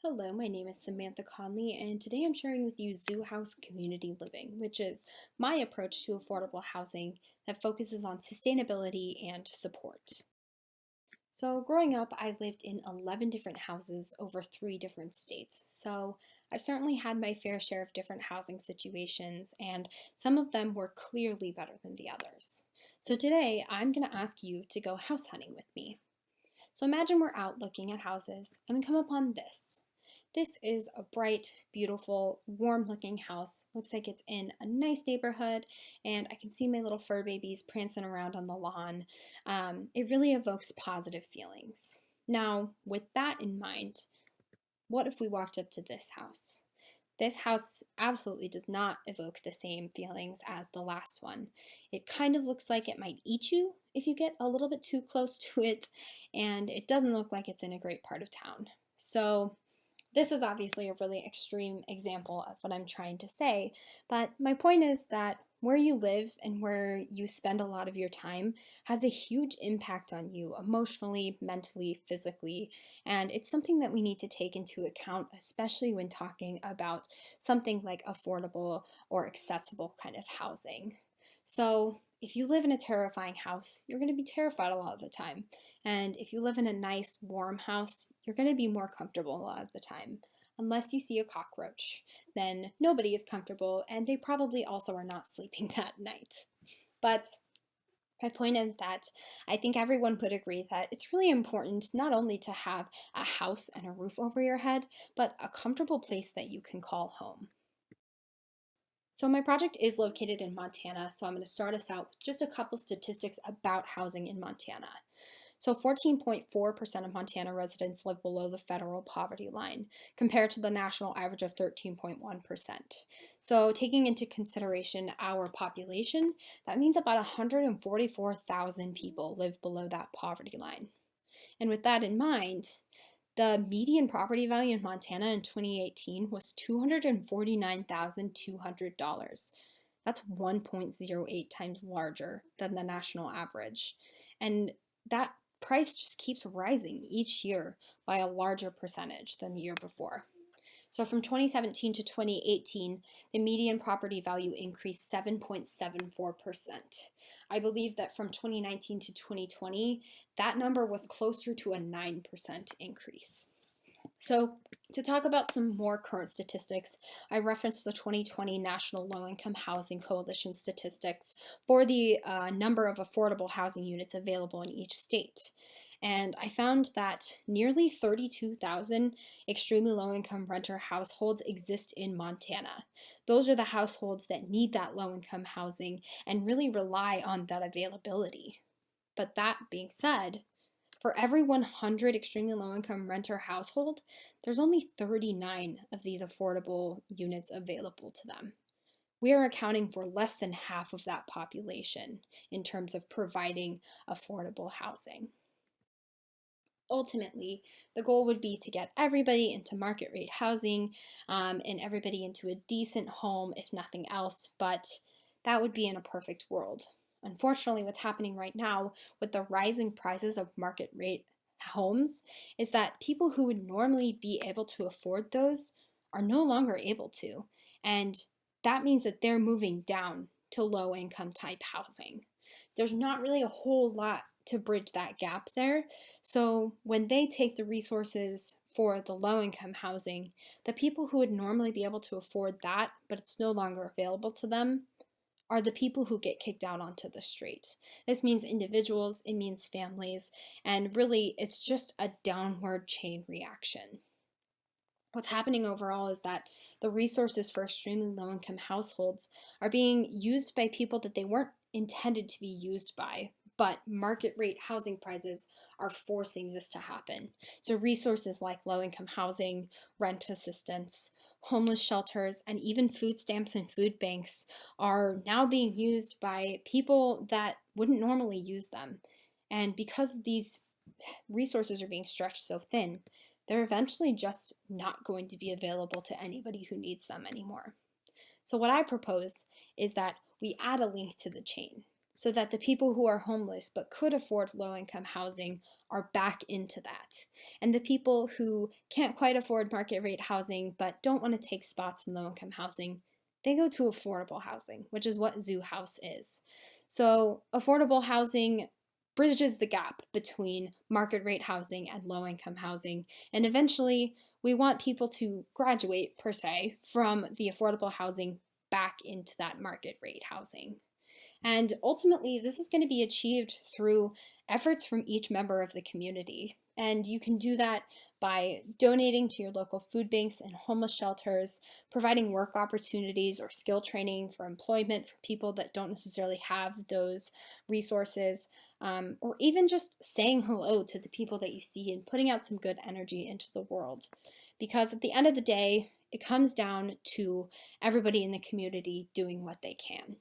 Hello, my name is Samantha Conley, and today I'm sharing with you Zoohouse Community Living, which is my approach to affordable housing that focuses on sustainability and support. So, growing up, I lived in 11 different houses over 3 different states. So, I've certainly had my fair share of different housing situations, and some of them were clearly better than the others. So, today I'm going to ask you to go house hunting with me. So imagine we're out looking at houses and we come upon this. This is a bright, beautiful, warm looking house. Looks like it's in a nice neighborhood, and I can see my little fur babies prancing around on the lawn. It really evokes positive feelings. Now, with that in mind, what if we walked up to this house? This house absolutely does not evoke the same feelings as the last one. It kind of looks like it might eat you if you get a little bit too close to it, and it doesn't look like it's in a great part of town. So, this is obviously a really extreme example of what I'm trying to say, but my point is that where you live and where you spend a lot of your time has a huge impact on you emotionally, mentally, physically, and it's something that we need to take into account, especially when talking about something like affordable or accessible kind of housing. So, if you live in a terrifying house, you're going to be terrified a lot of the time. And if you live in a nice, warm house, you're going to be more comfortable a lot of the time. Unless you see a cockroach, then nobody is comfortable, and they probably also are not sleeping that night. But my point is that I think everyone would agree that it's really important not only to have a house and a roof over your head, but a comfortable place that you can call home. So my project is located in Montana, so I'm going to start us out with just a couple statistics about housing in Montana. So 14.4% of Montana residents live below the federal poverty line, compared to the national average of 13.1%. So taking into consideration our population, that means about 144,000 people live below that poverty line. And with that in mind, the median property value in Montana in 2018 was $249,200. That's 1.08 times larger than the national average. And that price just keeps rising each year by a larger percentage than the year before. So from 2017 to 2018, the median property value increased 7.74%. I believe that from 2019 to 2020, that number was closer to a 9% increase. So, to talk about some more current statistics, I referenced the 2020 National Low Income Housing Coalition statistics for the number of affordable housing units available in each state. And I found that nearly 32,000 extremely low income renter households exist in Montana. Those are the households that need that low income housing and really rely on that availability. But that being said, for every 100 extremely low income renter household, there's only 39 of these affordable units available to them. We are accounting for less than half of that population in terms of providing affordable housing. Ultimately, the goal would be to get everybody into market rate housing and everybody into a decent home, if nothing else, but that would be in a perfect world. Unfortunately, what's happening right now with the rising prices of market rate homes is that people who would normally be able to afford those are no longer able to. And that means that they're moving down to low income type housing. There's not really a whole lot to bridge that gap there. So when they take the resources for the low income housing, the people who would normally be able to afford that, but it's no longer available to them, are the people who get kicked out onto the street. This means individuals, it means families, and really it's just a downward chain reaction. What's happening overall is that the resources for extremely low income households are being used by people that they weren't intended to be used by, but market rate housing prices are forcing this to happen. So resources like low income housing, rent assistance, homeless shelters, and even food stamps and food banks are now being used by people that wouldn't normally use them. And because these resources are being stretched so thin, they're eventually just not going to be available to anybody who needs them anymore. So what I propose is that we add a link to the chain. so that the people who are homeless but could afford low-income housing are back into that. And the people who can't quite afford market rate housing but don't want to take spots in low-income housing, they go to affordable housing, which is what Zoohouse is. So affordable housing bridges the gap between market rate housing and low-income housing, and eventually we want people to graduate, per se, from the affordable housing back into that market rate housing. And ultimately, this is going to be achieved through efforts from each member of the community. And you can do that by donating to your local food banks and homeless shelters, providing work opportunities or skill training for employment for people that don't necessarily have those resources, or even just saying hello to the people that you see and putting out some good energy into the world. Because at the end of the day, it comes down to everybody in the community doing what they can.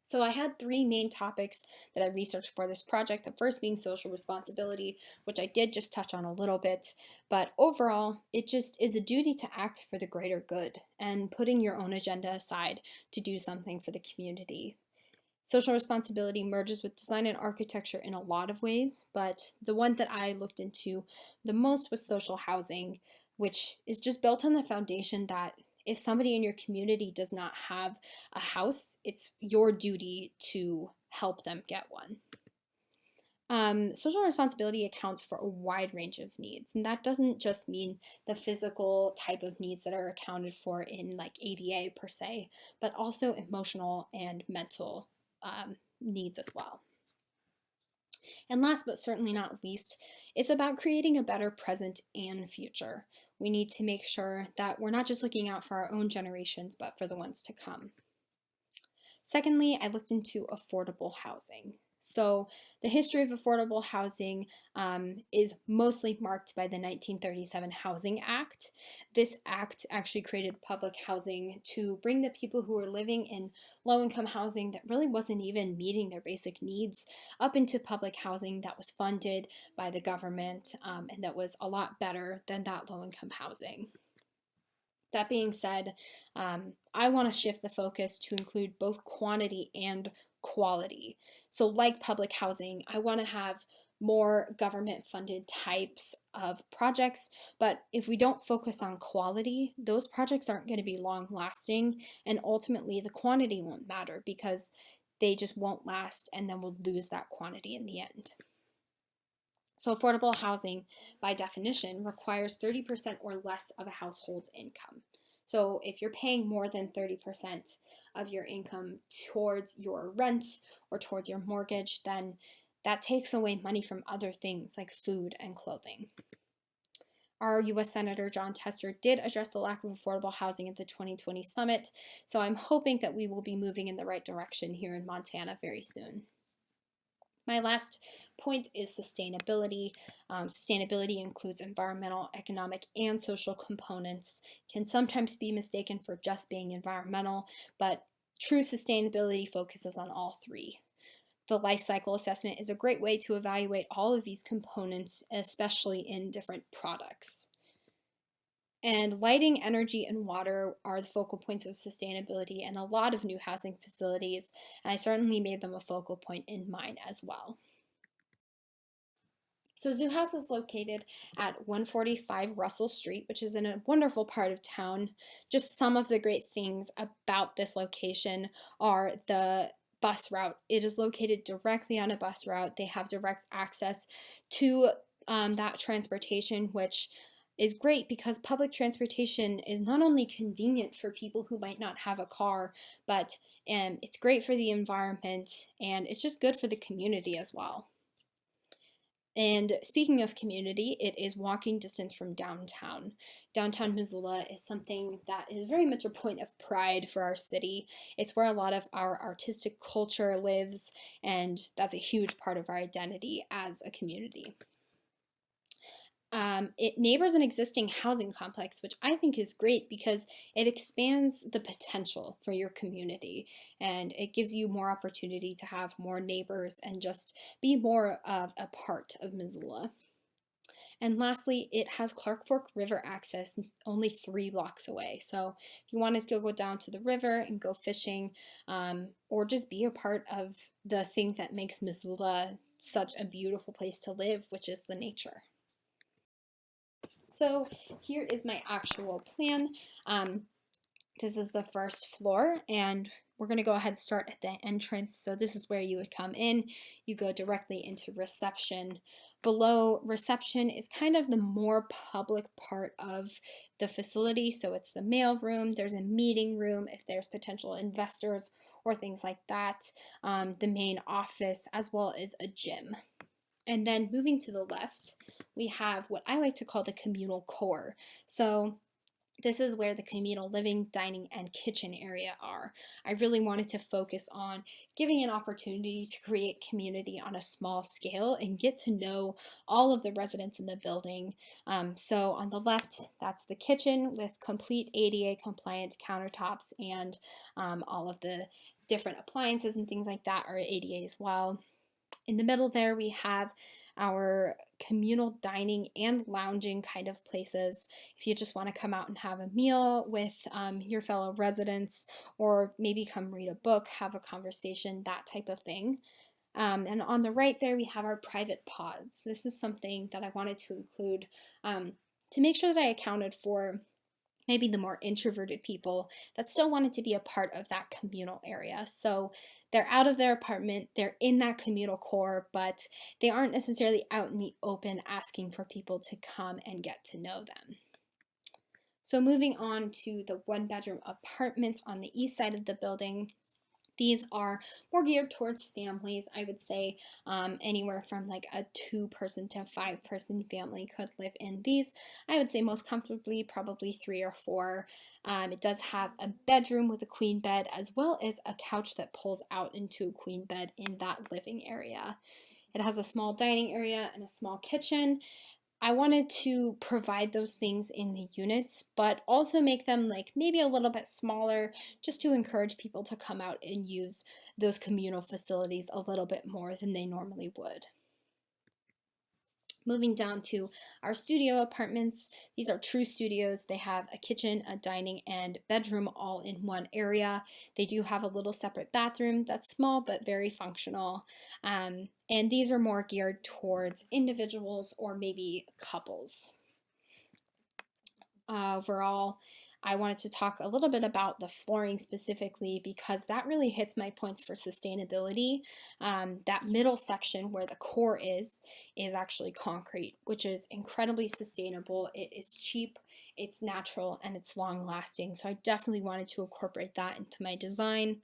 So I had three main topics that I researched for this project, the first being social responsibility, which I did just touch on a little bit, but overall, it just is a duty to act for the greater good and putting your own agenda aside to do something for the community. Social responsibility merges with design and architecture in a lot of ways, but the one that I looked into the most was social housing, which is just built on the foundation that if somebody in your community does not have a house, it's your duty to help them get one. Social responsibility accounts for a wide range of needs, and that doesn't just mean the physical type of needs that are accounted for in like ADA per se, but also emotional and mental needs as well. And last but certainly not least, it's about creating a better present and future. We need to make sure that we're not just looking out for our own generations, but for the ones to come. Secondly, I looked into affordable housing. So the history of affordable housing is mostly marked by the 1937 Housing Act. This act actually created public housing to bring the people who were living in low-income housing that really wasn't even meeting their basic needs up into public housing that was funded by the government and that was a lot better than that low-income housing. That being said, I want to shift the focus to include both quantity and quality. So like public housing, I want to have more government-funded types of projects, but if we don't focus on quality, those projects aren't going to be long-lasting, and ultimately the quantity won't matter because they just won't last, and then we'll lose that quantity in the end. So affordable housing, by definition, requires 30% or less of a household's income. So if you're paying more than 30% of your income towards your rent or towards your mortgage, then that takes away money from other things like food and clothing. Our U.S. Senator Jon Tester did address the lack of affordable housing at the 2020 summit, so I'm hoping that we will be moving in the right direction here in Montana very soon. My last point is sustainability. Sustainability includes environmental, economic, and social components. It can sometimes be mistaken for just being environmental, but true sustainability focuses on all three. The life cycle assessment is a great way to evaluate all of these components, especially in different products. And lighting, energy, and water are the focal points of sustainability in a lot of new housing facilities, and I certainly made them a focal point in mine as well. So Zoohouse is located at 145 Russell Street, which is in a wonderful part of town. Just some of the great things about this location are the bus route. It is located directly on a bus route. They have direct access to that transportation, which is great because public transportation is not only convenient for people who might not have a car, but it's great for the environment and it's just good for the community as well. And speaking of community, it is walking distance from downtown. Downtown Missoula is something that is very much a point of pride for our city. It's where a lot of our artistic culture lives, and that's a huge part of our identity as a community. It neighbors an existing housing complex, which I think is great because it expands the potential for your community and it gives you more opportunity to have more neighbors and just be more of a part of Missoula. And lastly, it has Clark Fork River access only 3 blocks away. So if you wanted to go down to the river and go fishing, or just be a part of the thing that makes Missoula such a beautiful place to live, which is the nature. So here is my actual plan. This is the first floor, and we're going to go ahead and start at the entrance. So this is where you would come in. You go directly into reception. Below reception is kind of the more public part of the facility. So it's the mail room. There's a meeting room if there's potential investors or things like that. The main office, as well as a gym. And then moving to the left, we have what I like to call the communal core. So this is where the communal living, dining, and kitchen area are. I really wanted to focus on giving an opportunity to create community on a small scale and get to know all of the residents in the building. So on the left, that's the kitchen with complete ADA compliant countertops, and all of the different appliances and things like that are ADA as well. In the middle there, we have our communal dining and lounging kind of places. If you just want to come out and have a meal with your fellow residents, or maybe come read a book, have a conversation, that type of thing. And on the right there, we have our private pods. This is something that I wanted to include to make sure that I accounted for maybe the more introverted people that still wanted to be a part of that communal area. So they're out of their apartment, they're in that communal core, but they aren't necessarily out in the open asking for people to come and get to know them. So moving on to the 1-bedroom apartments on the east side of the building. These are more geared towards families. I would say anywhere from like a 2-person to 5-person family could live in these. I would say most comfortably probably 3 or 4. It does have a bedroom with a queen bed, as well as a couch that pulls out into a queen bed in that living area. It has a small dining area and a small kitchen. I wanted to provide those things in the units, but also make them like maybe a little bit smaller, just to encourage people to come out and use those communal facilities a little bit more than they normally would. Moving down to our studio apartments, these are true studios. They have a kitchen, a dining, and bedroom all in one area. They do have a little separate bathroom that's small but very functional. And these are more geared towards individuals or maybe couples. Overall, I wanted to talk a little bit about the flooring specifically, because that really hits my points for sustainability. That middle section where the core is actually concrete, which is incredibly sustainable. It is cheap, it's natural, and it's long lasting. So I definitely wanted to incorporate that into my design,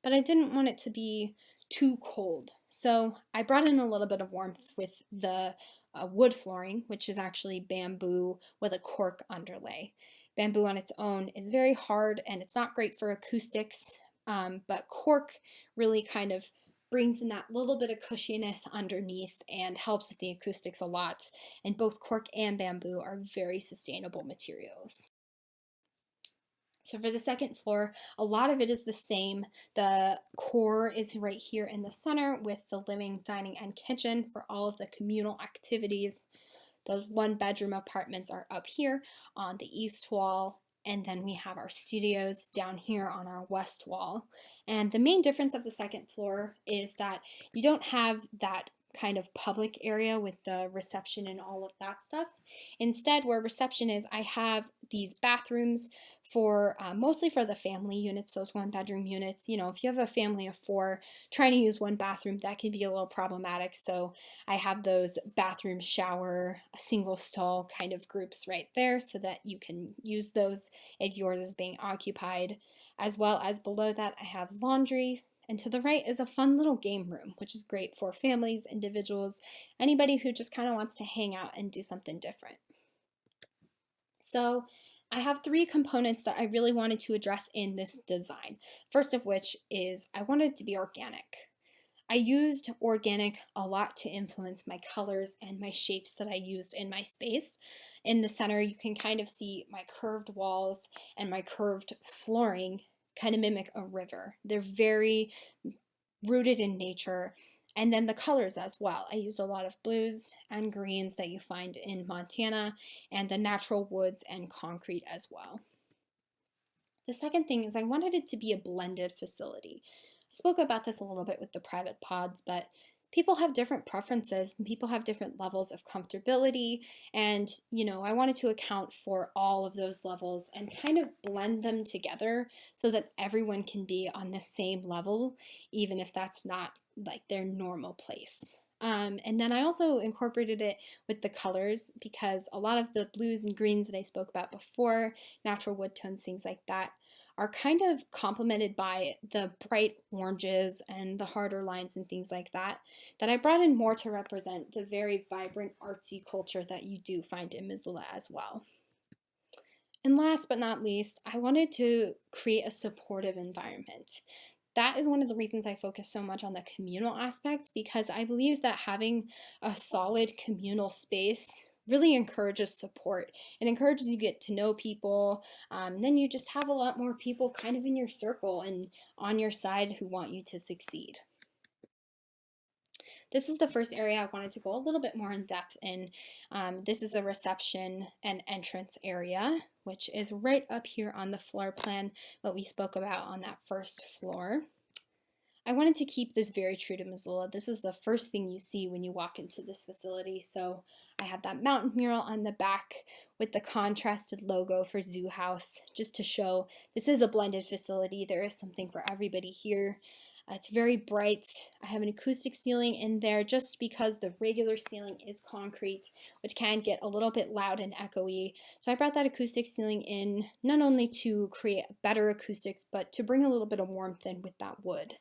but I didn't want it to be too cold. So I brought in a little bit of warmth with the wood flooring, which is actually bamboo with a cork underlay. Bamboo on its own is very hard and it's not great for acoustics, but cork really kind of brings in that little bit of cushiness underneath and helps with the acoustics a lot. And both cork and bamboo are very sustainable materials. So for the second floor, a lot of it is the same. The core is right here in the center with the living, dining, and kitchen for all of the communal activities. Those 1-bedroom apartments are up here on the east wall, and then we have our studios down here on our west wall. And the main difference of the second floor is that you don't have that kind of public area with the reception and all of that stuff. Instead, where reception is, I have these bathrooms for mostly for the family units, those 1-bedroom units. You know, if you have a family of 4 trying to use one bathroom, that can be a little problematic. So I have those bathroom, shower, single stall kind of groups right there so that you can use those if yours is being occupied. As well as below that, I have laundry. And to the right is a fun little game room, which is great for families, individuals, anybody who just kind of wants to hang out and do something different. So I have 3 components that I really wanted to address in this design. First of which is I wanted it to be organic. I used organic a lot to influence my colors and my shapes that I used in my space. In the center, you can kind of see my curved walls and my curved flooring kind of mimic a river. They're very rooted in nature. And then the colors as well. I used a lot of blues and greens that you find in Montana, and the natural woods and concrete as well. The second thing is I wanted it to be a blended facility. I spoke about this a little bit with the private pods, but people have different preferences and people have different levels of comfortability. And, I wanted to account for all of those levels and kind of blend them together so that everyone can be on the same level, even if that's not like their normal place. And then I also incorporated it with the colors because a lot of the blues and greens that I spoke about before, natural wood tones, things like that, are kind of complemented by the bright oranges and the harder lines and things like that, that I brought in more to represent the very vibrant artsy culture that you do find in Missoula as well. And last but not least, I wanted to create a supportive environment. That is one of the reasons I focus so much on the communal aspect, because I believe that having a solid communal space really encourages support. It encourages you to get to know people. Then you just have a lot more people kind of in your circle and on your side who want you to succeed. This is the first area I wanted to go a little bit more in depth in. This is the reception and entrance area, which is right up here on the floor plan, what we spoke about on that first floor. I wanted to keep this very true to Missoula. This is the first thing you see when you walk into this facility. So I have that mountain mural on the back with the contrasted logo for Zoohouse, just to show this is a blended facility. There is something for everybody here. It's very bright. I have an acoustic ceiling in there just because the regular ceiling is concrete, which can get a little bit loud and echoey. So I brought that acoustic ceiling in not only to create better acoustics, but to bring a little bit of warmth in with that wood.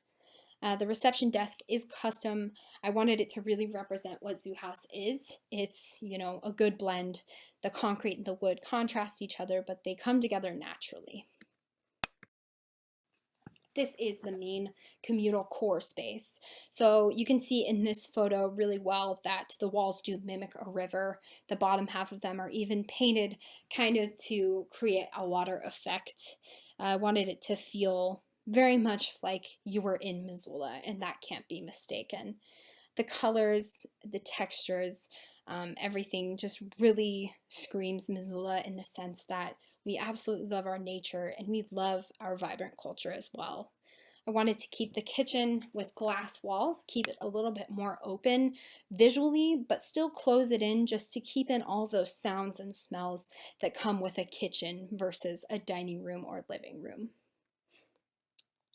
The reception desk is custom. I wanted it to really represent what Zoohouse is. It's, a good blend. The concrete and the wood contrast each other, but they come together naturally. This is the main communal core space. So you can see in this photo really well that the walls do mimic a river. The bottom half of them are even painted kind of to create a water effect. I wanted it to feel very much like you were in Missoula, and that can't be mistaken. The colors, the textures, everything just really screams Missoula in the sense that we absolutely love our nature and we love our vibrant culture as well. I wanted to keep the kitchen with glass walls, keep it a little bit more open visually, but still close it in just to keep in all those sounds and smells that come with a kitchen versus a dining room or living room.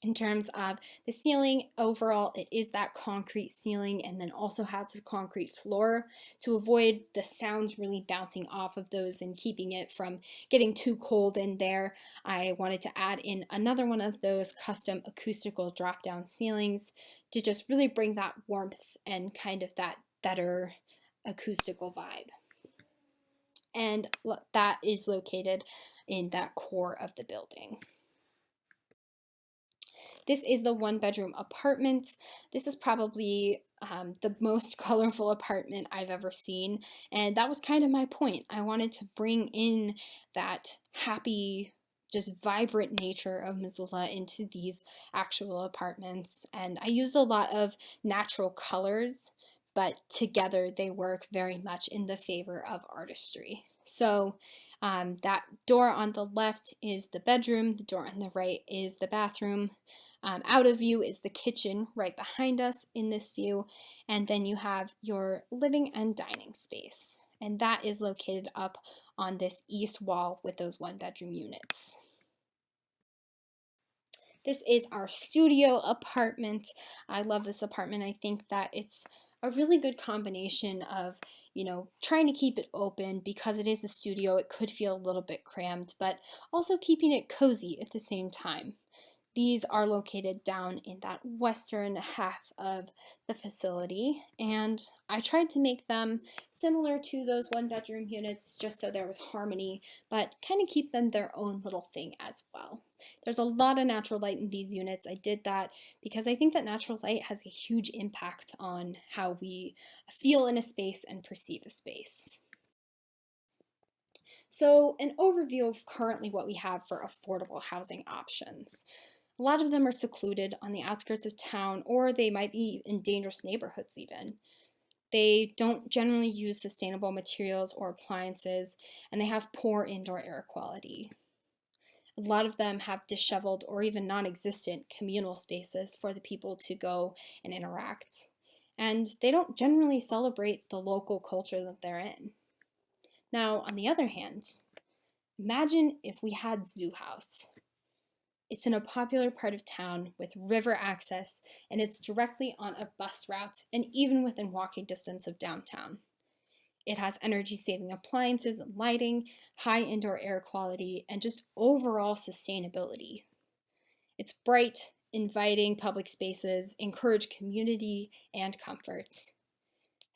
In terms of the ceiling, overall, it is that concrete ceiling and then also has a concrete floor to avoid the sounds really bouncing off of those and keeping it from getting too cold in there. I wanted to add in another one of those custom acoustical drop-down ceilings to just really bring that warmth and kind of that better acoustical vibe. And that is located in that core of the building. This is the one-bedroom apartment. This is probably the most colorful apartment I've ever seen, and that was kind of my point. I wanted to bring in that happy, just vibrant nature of Missoula into these actual apartments, and I used a lot of natural colors, but together they work very much in the favor of artistry. So that door on the left is the bedroom, the door on the right is the bathroom. Out of view is the kitchen right behind us in this view, and then you have your living and dining space, and that is located up on this east wall with those one-bedroom units. This is our studio apartment. I love this apartment. I think that it's a really good combination of, trying to keep it open because it is a studio. It could feel a little bit cramped, but also keeping it cozy at the same time. These are located down in that western half of the facility, and I tried to make them similar to those one-bedroom units just so there was harmony, but kind of keep them their own little thing as well. There's a lot of natural light in these units. I did that because I think that natural light has a huge impact on how we feel in a space and perceive a space. So, an overview of currently what we have for affordable housing options. A lot of them are secluded on the outskirts of town, or they might be in dangerous neighborhoods even. They don't generally use sustainable materials or appliances, and they have poor indoor air quality. A lot of them have disheveled or even non existent communal spaces for the people to go and interact. And they don't generally celebrate the local culture that they're in. Now, on the other hand, imagine if we had Zoohouse. It's in a popular part of town with river access, and it's directly on a bus route and even within walking distance of downtown. It has energy saving appliances, lighting, high indoor air quality, and just overall sustainability. It's bright, inviting public spaces, encourage community and comfort.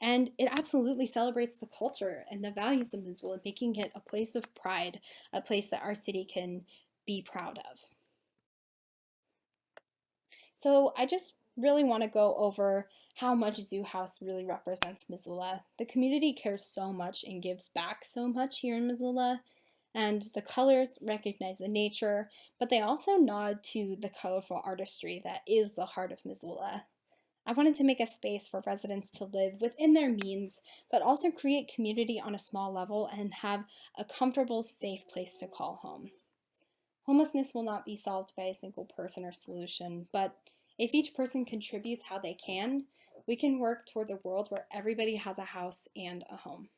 And it absolutely celebrates the culture and the values of Missoula, making it a place of pride, a place that our city can be proud of. So I just really want to go over how much Zoohouse really represents Missoula. The community cares so much and gives back so much here in Missoula, and the colors recognize the nature, but they also nod to the colorful artistry that is the heart of Missoula. I wanted to make a space for residents to live within their means, but also create community on a small level and have a comfortable, safe place to call home. Homelessness will not be solved by a single person or solution, but if each person contributes how they can, we can work towards a world where everybody has a house and a home.